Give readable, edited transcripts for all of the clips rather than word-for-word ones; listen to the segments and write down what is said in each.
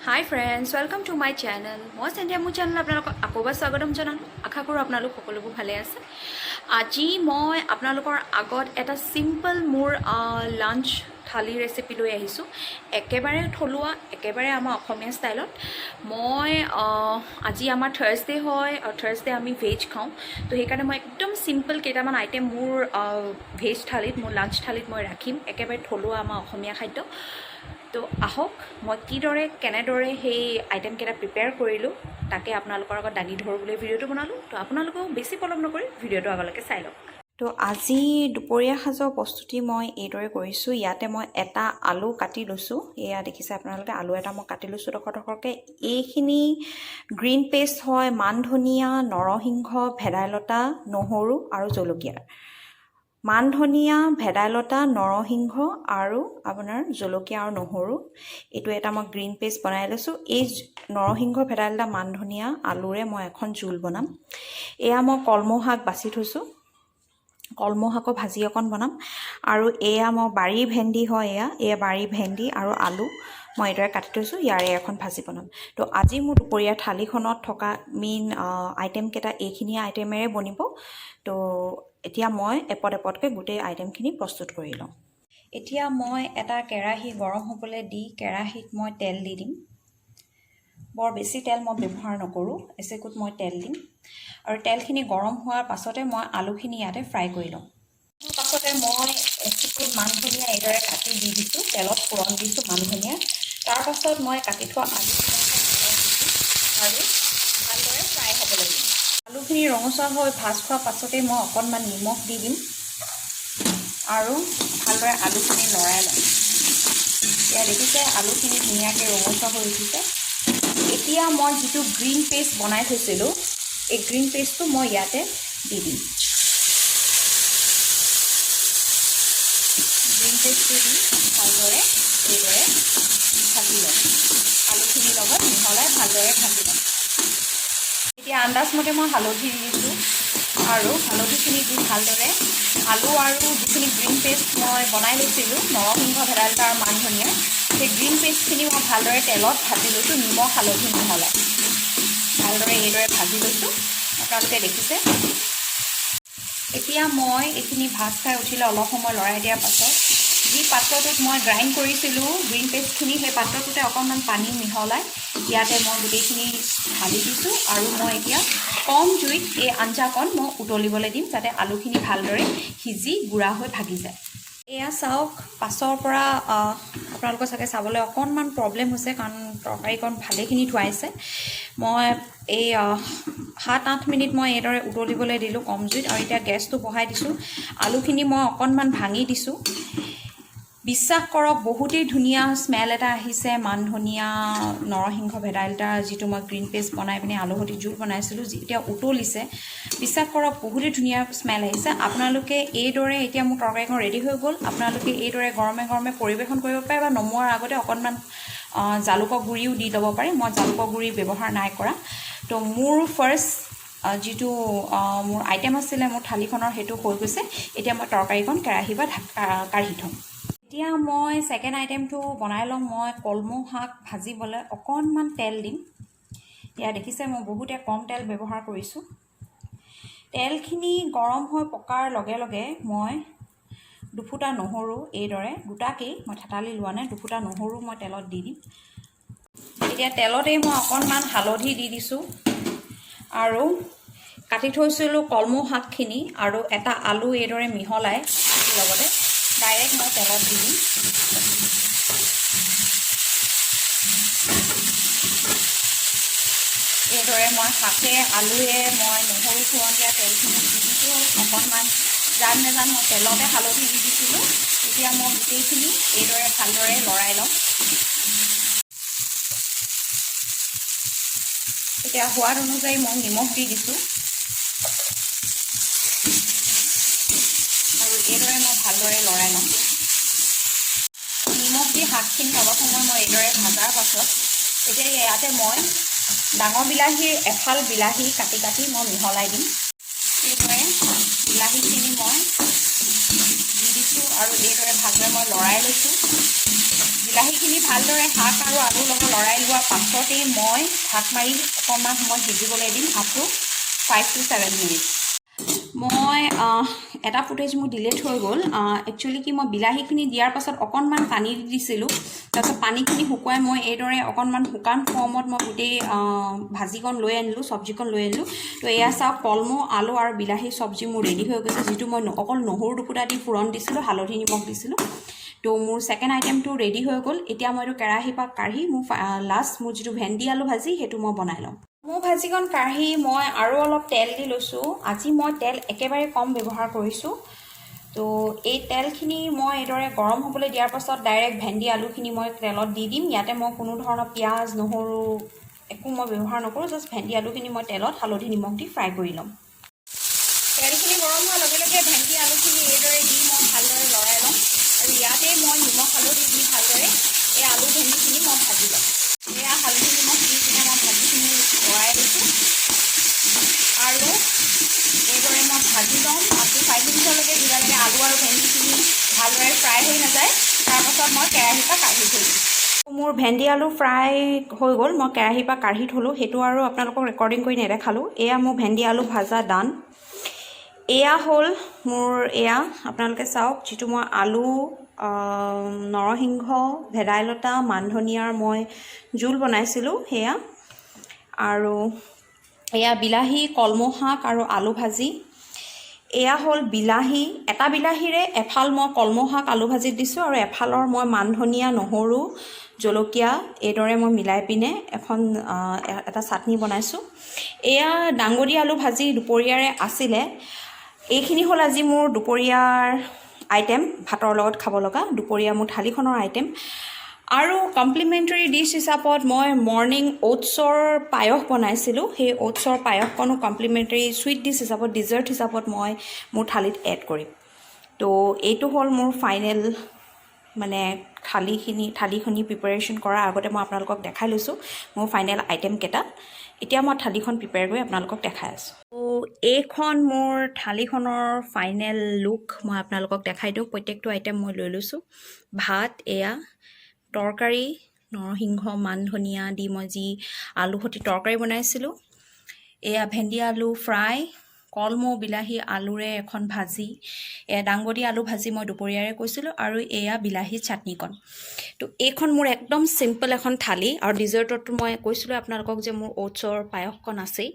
Hi friends, welcome to my channel. মই সন্ধিয়া মোৰ চেনেল আপোনালোকক আকৌবাৰ স্বাগতম জনালোঁ। আশা কৰোঁ আপোনালোক সকলোবোৰ ভালে আছে। আজি মই আপোনালোকৰ আগত এটা সিম্পল মোৰ লাঞ্চ থালি ৰেচিপি লৈ আহিছোঁ। একেবাৰে থলুৱা, একেবাৰে আমাৰ অসমীয়া ষ্টাইলত। মই আজি আমাৰ থাৰ্সডে হয়, থাৰ্সডে আমি ভেজ খাওঁ। তো সেইকাৰণে মই একদম সিম্পল কেইটামান আইটেম মোৰ ভেজ থালিত, মোৰ লাঞ্চ থালিত মই ৰাখিম। একেবাৰে থলুৱা আমাৰ অসমীয়া খাদ্য। তো আহক মই কিদৰে কেনেদৰে সেই আইটেমকেইটা প্ৰিপেয়াৰ কৰিলোঁ তাকে আপোনালোকৰ আগত দাঙি ধৰিবলৈ ভিডিঅ'টো বনালোঁ। তো আপোনালোকেও বেছি পলম নকৰি ভিডিঅ'টো আগলৈকে চাই লওক। তো আজি দুপৰীয়া সাজৰ প্ৰস্তুতি মই এইদৰে কৰিছোঁ। ইয়াতে মই এটা আলু কাটি লৈছোঁ। এয়া দেখিছে আপোনালোকে, আলু এটা মই কাটি লৈছোঁ ডখৰকৈ। এইখিনি গ্ৰীণ পেষ্ট হয় মান ধনিয়া, নৰসিংহ, ভেদাইলতা, নহৰু আৰু জলকীয়াৰ। মান ধনিয়া, ভেদাইলতা, নৰসিংহ আৰু আপোনাৰ জলকীয়া আৰু নহৰু, এইটো এটা মই গ্ৰীণ পেষ্ট বনাই লৈছোঁ। এই নৰসিংহ, ভেদাইলতা, মান ধনিয়া, আলুৰে মই এখন জোল বনাম। এয়া মই কলমৌ শাক বাছি থৈছোঁ, কলমৌ শাকৰ ভাজি অকণ বনাম। আৰু এয়া মই বাৰীৰ ভেন্দি হয়, এয়া বাৰীৰ ভেন্দি আৰু আলু মই এইদৰে কাটি থৈছোঁ, ইয়াৰে এখন ভাজি বনাম। তো আজি মোৰ দুপৰীয়া থালিখনত থকা মেইন আইটেমকেইটা এইখিনি আইটেমেৰে বনিব। তো এতিয়া মই এপদ এপদকৈ গোটেই আইটেমখিনি প্ৰস্তুত কৰি লওঁ। এতিয়া মই এটা কেৰাহী গৰম হ'বলৈ দি কেৰাহীত মই তেল দি দিম। বৰ বেছি তেল মই ব্যৱহাৰ নকৰোঁ, এচেকুট মই তেল দিম। আৰু তেলখিনি গৰম হোৱাৰ পাছতে মই আলুখিনি ইয়াতে ফ্ৰাই কৰি লওঁ। তাৰ পাছতে মই এচেকুট মান ধনিয়া এইদৰে কাটি দি দিছোঁ, তেলত ফোৰণ দিছোঁ মান ধনিয়া। তাৰ পাছত মই কাটি থোৱা আলু আৰু ভালদৰে ফ্ৰাই হ'বলৈ দিম। আলুখিনি ৰঙচুৱা হৈ ভাজ খোৱাৰ পাছতেই মই অকণমান নিমখ দি দিম আৰু ভালদৰে আলুখিনি লৰাই ল'ম। এতিয়া দেখিছে আলুখিনি ধুনীয়াকৈ ৰঙচুৱা হৈ উঠিছে। এতিয়া মই যিটো গ্ৰীণ পেষ্ট বনাই থৈছিলোঁ, এই গ্ৰীণ পেষ্টটো মই ইয়াতে দি দিম। গ্ৰীণ পেষ্টটো দি ভালদৰে এইদৰে ভাজি ল'ম। আলুখিনিৰ লগত মিহলাই ভালদৰে ভাজি ল'ম। এতিয়া আন্দাজমতে মই হালধি দি দিছোঁ আৰু হালধিখিনি দি ভালদৰে আলু আৰু যিখিনি গ্ৰীণ পেষ্ট মই বনাই লৈছিলোঁ নৰসিংহ, ভেদাইলতা আৰু মান ধনিয়া, সেই গ্ৰীণ পেষ্টখিনি মই ভালদৰে তেলত ভাজি লৈছোঁ, নিমখ হালধি মিহলাই ভালদৰে এইদৰে ভাজি লৈছোঁ, আপোনালোকে দেখিছে। এতিয়া মই এইখিনি ভাজ খাই উঠিলে অলপ সময় লৰাই দিয়াৰ পাছত যি পাত্ৰটোত মই গ্ৰাইণ্ড কৰিছিলোঁ গ্ৰীণ পেষ্টখিনি, সেই পাত্ৰটোতে অকণমান পানী মিহলাই ইয়াতে মই গোটেইখিনি ঢালি দিছোঁ। আৰু মই এতিয়া কম জুইত এই আঞ্জাকণ মই উতলিবলৈ দিম, যাতে আলুখিনি ভালদৰে সিজি গুড়া হৈ ভাগি যায়। এয়া চাওক, পাছৰ পৰা আপোনালোকৰ চাগে চাবলৈ অকণমান প্ৰব্লেম হৈছে, কাৰণ তৰকাৰীকণ ভালেখিনি ধুৱাইছে। মই এই 7-8 মিনিট মই এইদৰে উতলিবলৈ দিলোঁ কম জুইত। আৰু এতিয়া গেছটো বঢ়াই দিছোঁ। আলুখিনি মই অকণমান ভাঙি দিছোঁ। বিশ্বাস কৰক বহুতেই ধুনীয়া স্মেল এটা আহিছে। মান ধনিয়া, নৰসিংহ, ভেদাইলতাৰ যিটো মই গ্ৰীণ পেষ্ট বনাই পিনে আলু সৈতে জোল বনাইছিলোঁ, এতিয়া উতলিছে। বিশ্বাস কৰক বহুতেই ধুনীয়া স্মেল আহিছে। আপোনালোকে এইদৰে, এতিয়া মোৰ তৰকাৰীখন ৰেডি হৈ গ'ল, আপোনালোকে এইদৰে গৰমে গৰমে পৰিৱেশন কৰিব পাৰে বা নমোৱাৰ আগতে অকণমান জালুকৰ গুড়িও দি ল'ব পাৰে। মই জালুকৰ গুড়ি ব্যৱহাৰ নাই কৰা। তো মোৰ ফাৰ্ষ্ট যিটো মোৰ আইটেম আছিলে মোৰ থালিখনৰ, সেইটো হৈ গৈছে। এতিয়া মই তৰকাৰীখন কেৰাহী বা কাঢ়ি থ'ম। এতিয়া মই ছেকেণ্ড আইটেমটো বনাই ল'ম। মই কলমৌ শাক ভাজিবলৈ অকণমান তেল দিম। এতিয়া দেখিছে মই বহুতে কম তেল ব্যৱহাৰ কৰিছোঁ। তেলখিনি গৰম হৈ পকাৰ লগে লগে মই দুফুটা নহৰু এইদৰে গোটাকেই, মই থেতালি লোৱা নাই, দুফুটা নহৰু মই তেলত দি দিম। এতিয়া তেলতেই মই অকণমান হালধি দি দিছোঁ আৰু কাটি থৈছিলোঁ কলমৌ শাকখিনি আৰু এটা আলু এইদৰে মিহলাই লগতে ডাইৰেক্ট মই তেলত দি দিম। এইদৰে মই শাকে আলুৱে মই নহৰু ফোৰণ দিয়া তেলখিনি দি দিছোঁ। অকণমান জান নেজান মই তেলতে হালধি দি দিছিলোঁ। এতিয়া মই গোটেইখিনি এইদৰে ভালদৰে লৰাই ল'ম। এতিয়া সোৱাদ অনুযায়ী মই নিমখ দি দিছোঁ আৰু এইদৰে মই ভালদৰে লৰাই ল'ম। নিমখ দি শাকখিনি অলপ সময় মই এইদৰে ভাজাৰ পাছত এতিয়া ইয়াতে মই ডাঙৰ বিলাহীৰ এফাল বিলাহী কাটি কাটি মই মিহলাই দিম। এইদৰে বিলাহীখিনি মই দি দিছোঁ আৰু এইদৰে ভালদৰে মই লৰাই লৈছোঁ। বিলাহীখিনি ভালদৰে শাক আৰু আলুৰ লগত লৰাই লোৱাৰ পাছতেই মই ঢাক মাৰি অকণমান সময় সিজিবলৈ দিম, আপ টু 5 to 7 মিনিট। মই এটা ফুটেজ মোৰ ডিলেট হৈ গ'ল। একচুৱেলি কি মই বিলাহীখিনি দিয়াৰ পাছত অকণমান পানী দি দিছিলোঁ। তাৰপিছত পানীখিনি শুকুৱাই মই এইদৰে অকণমান শুকান ফৰ্মত মই গোটেই ভাজিকণ লৈ আনিলোঁ, চব্জিকণ লৈ আনিলোঁ। তো এয়া চাওক, কলমৌ, আলু আৰু বিলাহী চব্জি মোৰ ৰেডি হৈ গৈছে, যিটো মই অকল নহৰু দুপুটা দি ফোৰণ দিছিলোঁ, হালধি নিমখ দিছিলোঁ। তো মোৰ ছেকেণ্ড আইটেমটো ৰেডি হৈ গ'ল। এতিয়া মই এইটো কেৰাহীৰ পৰা কাঢ়ি মোৰ লাষ্ট মোৰ যিটো ভেন্দি আলু ভাজি সেইটো মই বনাই ল'ম। মোৰ ভাজিকণ কাঢ়ি মই আৰু অলপ তেল দি লৈছোঁ। আজি মই তেল একেবাৰে কম ব্যৱহাৰ কৰিছোঁ। তো এই তেলখিনি মই এইদৰে গৰম হ'বলৈ দিয়াৰ পাছত ডাইৰেক্ট ভেন্দি আলুখিনি মই তেলত দি দিম। ইয়াতে মই কোনো ধৰণৰ পিঁয়াজ, নহৰু একো মই ব্যৱহাৰ নকৰোঁ। জাষ্ট ভেন্দি আলুখিনি মই তেলত হালধি নিমখ দি ফ্ৰাই কৰি ল'ম। তেলখিনি গৰম হোৱাৰ লগে লগে ভেন্দি আলুখিনি এইদৰে দি মই ভালদৰে লৰাই ল'ম আৰু ইয়াতে মই নিমখ হালধি দি ভালদৰে এই আলু ভেন্দিখিনি মই ভাজি ল'ম। এয়া হালধি নিমখ দি কিনে মই ভাজিখিনি লৰাই লৈছোঁ আৰু এইদৰে মই ভাজি ল'ম আপ টু 5 মিনিটলৈকে, যেতিয়ালৈকে আলু আৰু ভেন্দিখিনি ভালদৰে ফ্ৰাই হৈ নাযায়। তাৰপাছত মই কেৰাহীৰ পৰা কাঢ়ি থৈ দিম। মোৰ ভেন্দি আলু ফ্ৰাই হৈ গ'ল, মই কেৰাহীৰ পৰা কাঢ়ি থ'লোঁ। সেইটো আৰু আপোনালোকক ৰেকৰ্ডিং কৰি নেদেখালোঁ। এয়া মোৰ ভেন্দি আলু ভাজা ডান। এয়া হ'ল মোৰ, এয়া আপোনালোকে চাওক, যিটো মই আলু, নৰসিংহ, ভেদাইলতা, মান ধনিয়াৰ মই জোল বনাইছিলোঁ সেয়া, আৰু এয়া বিলাহী, কলমৌ শাক আৰু আলু ভাজি। এয়া হ'ল বিলাহী, এটা বিলাহীৰে এফাল মই কলমৌ শাক আলু ভাজিত দিছোঁ আৰু এফালৰ মই মান ধনিয়া, নহৰু, জলকীয়া এইদৰে মই মিলাই পিনে এটা চাটনি বনাইছোঁ। এয়া দাংবডি আলু ভাজি দুপৰীয়াৰে আছিলে। এইখিনি হ'ল আজি মোৰ দুপৰীয়াৰ আইটেম, ভাতৰ লগত খাব লগা দুপৰীয়া মোৰ থালিখনৰ আইটেম। আৰু কমপ্লিমেণ্টাৰী ডিছ হিচাপত মই মৰ্ণিং অ'টছৰ পায়স বনাইছিলোঁ। সেই অ'টছৰ পায়সকণো কমপ্লিমেণ্টাৰী চুইট ডিছ হিচাপত, ডিজাৰ্ট হিচাপত মই মোৰ থালিত এড কৰিম। তো এইটো হ'ল মোৰ ফাইনেল, মানে থালিখিনি প্ৰিপাৰেশ্যন কৰাৰ আগতে মই আপোনালোকক দেখাই লৈছোঁ মোৰ ফাইনেল আইটেমকেইটা। এতিয়া মই থালিখন প্ৰিপেয়াৰ কৰি আপোনালোকক দেখাই আছোঁ। তো এইখন মোৰ থালিখনৰ ফাইনেল লুক মই আপোনালোকক দেখাই দিওঁ। প্ৰত্যেকটো আইটেম মই লৈ লৈছোঁ। ভাত, এয়া তৰকাৰী, নৰসিংহ, মান ধনিয়া দি মই যি আলু সৈতে তৰকাৰী বনাইছিলোঁ। এয়া ভেন্দি আলু ফ্ৰাই, কলমৌ, বিলাহী, আলুৰে এখন ভাজি, এয়া দাংবডি আলু ভাজি মই দুপৰীয়াৰে কৈছিলোঁ, আৰু এয়া বিলাহী চাটনিকণ। তো এইখন মোৰ একদম চিম্পল এখন থালি। আৰু ডিজাৰ্টতো মই কৈছিলোঁ আপোনালোকক যে মোৰ অ'টছৰ পায়সকণ আছেই।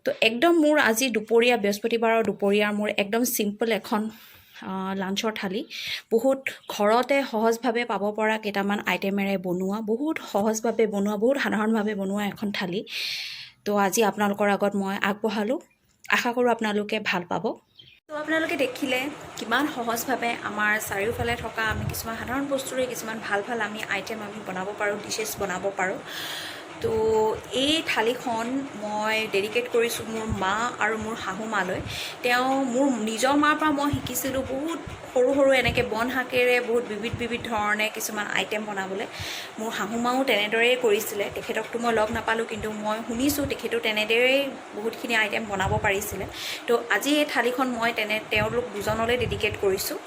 তো একদম মোৰ আজি দুপৰীয়া, বৃহস্পতিবাৰৰ দুপৰীয়াৰ মোৰ একদম চিম্পল এখন লাঞ্চৰ থালি। বহুত ঘৰতে সহজভাৱে পাব পৰা কেইটামান আইটেমেৰে বনোৱা, বহুত সহজভাৱে বনোৱা, বহুত সাধাৰণভাৱে বনোৱা এখন থালি। তো আজি আপোনালোকৰ আগত মই আগবঢ়ালোঁ। আশা কৰোঁ আপোনালোকে ভাল পাব। তো আপোনালোকে দেখিলে কিমান সহজভাৱে আমাৰ চাৰিওফালে থকা আমি কিছুমান সাধাৰণ বস্তুৰে কিছুমান ভাল ভাল আমি আইটেম আমি বনাব পাৰোঁ, ডিছেছ বনাব পাৰোঁ। তো এই থালিখন মই ডেডিকেট কৰিছোঁ মোৰ মা আৰু মোৰ শাহু মালৈ। মোৰ নিজৰ মাৰ পৰা মই শিকিছিলোঁ বহুত সৰু সৰু এনেকৈ বন শাকেৰে বহুত বিবিধ ধৰণে কিছুমান আইটেম বনাবলৈ। মোৰ শাহু মাও তেনেদৰেই কৰিছিলে। তেখেতকতো মই লগ নাপালোঁ, কিন্তু মই শুনিছোঁ তেখেতো তেনেদৰেই বহুতখিনি আইটেম বনাব পাৰিছিলে। তো আজি এই থালিখন মই তেওঁলোক দুজনলৈ ডেডিকেট কৰিছোঁ।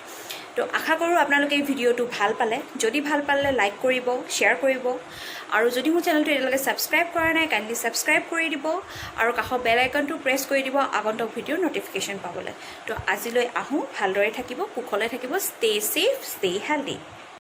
তো আশা কৰোঁ আপোনালোকে এই ভিডিঅ'টো ভাল পালে। যদি ভাল পালে লাইক কৰিব, শ্বেয়াৰ কৰিব, আৰু যদি মোৰ চেনেলটো এতিয়ালৈকে ছাবস্ক্ৰাইব কৰা নাই কাইণ্ডলি ছাবস্ক্ৰাইব কৰি দিব, আৰু কাষৰ বেল আইকনটো প্ৰেছ কৰি দিব আগন্তুক ভিডিঅ'ৰ ন'টিফিকেশ্যন পাবলৈ। তো আজিলৈ আহোঁ, ভালদৰে থাকিব, কুশলে থাকিব, ষ্টে ছেফ, ষ্টে হেল্ডি।